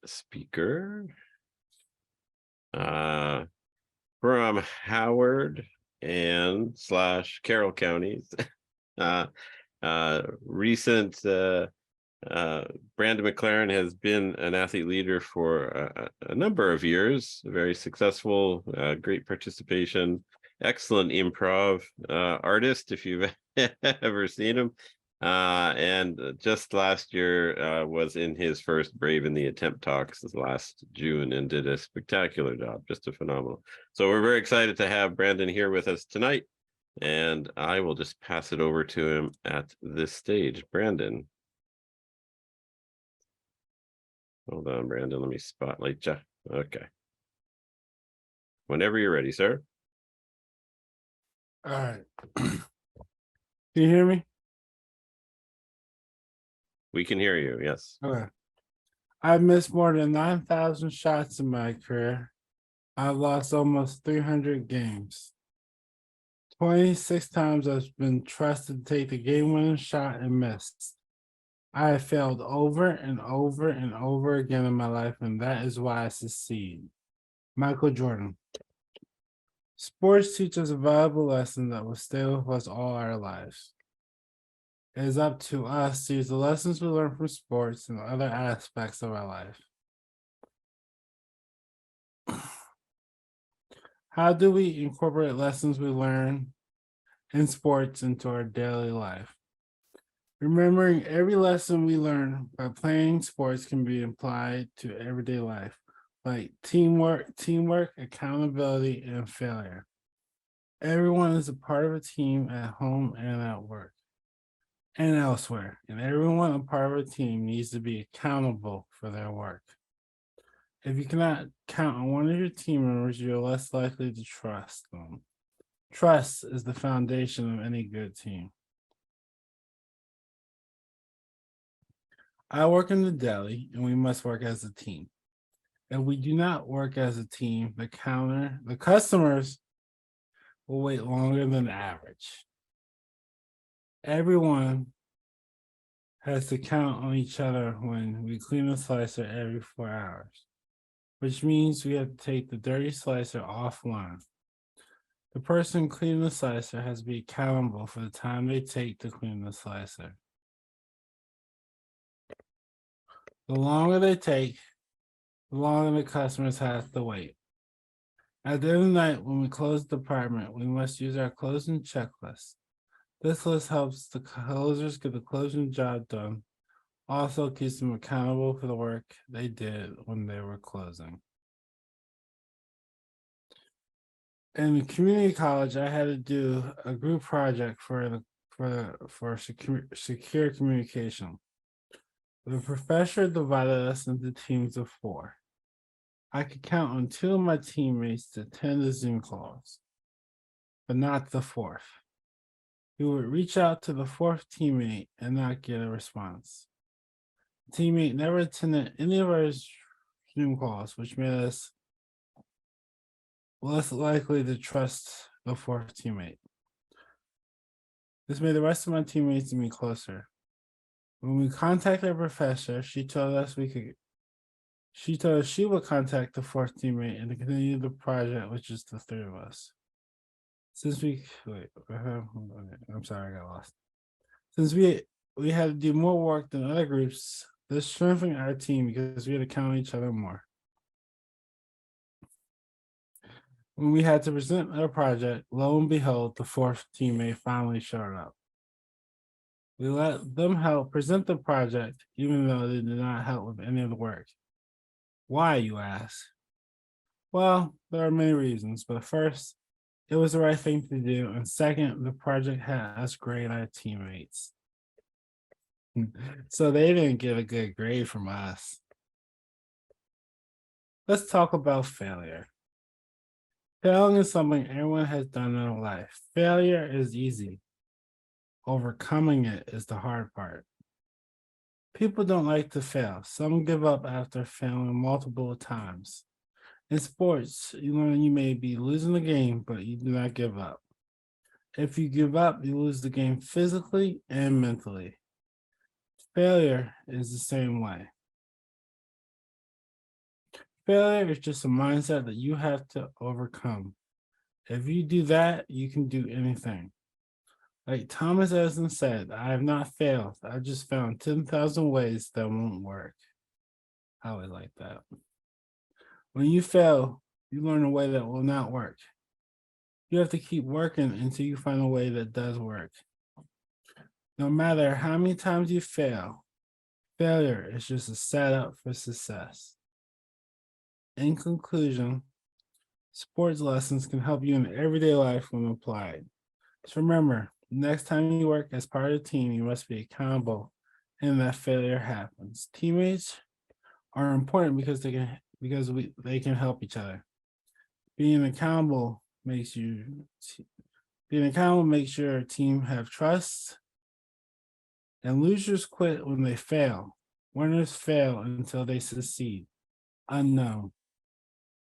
speaker uh, from Howard and / Carroll counties. uh, Recent Brandon McLarin has been an athlete leader for a number of years. Very successful, great participation, excellent improv artist, if you've ever seen him. And just last year was in his first Brave in the Attempt talks last June and did a spectacular job, just a phenomenal. So we're very excited to have Brandon here with us tonight, and I will just pass it over to him at this stage. Brandon. Hold on, Brandon. Let me spotlight you. Okay. Whenever you're ready, sir. All right. Can you hear me? We can hear you. Yes. Okay. I've missed more than 9,000 shots in my career. I've lost almost 300 games. 26 times I've been trusted to take the game-winning shot and missed. I have failed over and over and over again in my life, and that is why I succeed. Michael Jordan. Sports teach us a valuable lesson that will stay with us all our lives. It is up to us to use the lessons we learn from sports and other aspects of our life. How do we incorporate lessons we learn in sports into our daily life? Remembering every lesson we learn by playing sports can be applied to everyday life, like teamwork, accountability, and failure. Everyone is a part of a team at home and at work and elsewhere, and everyone a part of a team needs to be accountable for their work. If you cannot count on one of your team members, you're less likely to trust them. Trust is the foundation of any good team. I work in the deli, and we must work as a team. If we do not work as a team, the customers will wait longer than average. Everyone has to count on each other when we clean the slicer every 4 hours, which means we have to take the dirty slicer offline. The person cleaning the slicer has to be accountable for the time they take to clean the slicer. The longer they take, the longer the customers have to wait. At the end of the night, when we close the department, we must use our closing checklist. This list helps the closers get the closing job done. Also keeps them accountable for the work they did when they were closing. In community college, I had to do a group project for secure communication. The professor divided us into teams of 4. I could count on 2 of my teammates to attend the Zoom calls, but not the 4th. We would reach out to the 4th teammate and not get a response. The teammate never attended any of our Zoom calls, which made us less likely to trust the 4th teammate. This made the rest of my teammates and me closer. When we contacted our professor, she told us she would contact the 4th teammate and continue the project with just the 3 of us. Since we I'm sorry, I got lost. Since we had to do more work than other groups, this strengthened our team because we had to count on each other more. When we had to present our project, lo and behold, the 4th teammate finally showed up. We let them help present the project, even though they did not help with any of the work. Why, you ask? Well, there are many reasons, but first, it was the right thing to do, and second, the project had us grade our teammates. So they didn't get a good grade from us. Let's talk about failure. Failing is something everyone has done in their life. Failure is easy. Overcoming it is the hard part. People don't like to fail. Some give up after failing multiple times. In sports, you learn you may be losing the game, but you do not give up. If you give up, you lose the game physically and mentally. Failure is the same way. Failure is just a mindset that you have to overcome. If you do that, you can do anything. Like Thomas Edison said, I have not failed. I just found 10,000 ways that won't work. I always like that. When you fail, you learn a way that will not work. You have to keep working until you find a way that does work. No matter how many times you fail, failure is just a setup for success. In conclusion, sports lessons can help you in everyday life when applied. Just remember, next time you work as part of a team, you must be accountable and that failure happens. Teammates are important because they can help each other. Being accountable makes your team have trust, and losers quit when they fail. Winners fail until they succeed. Unknown.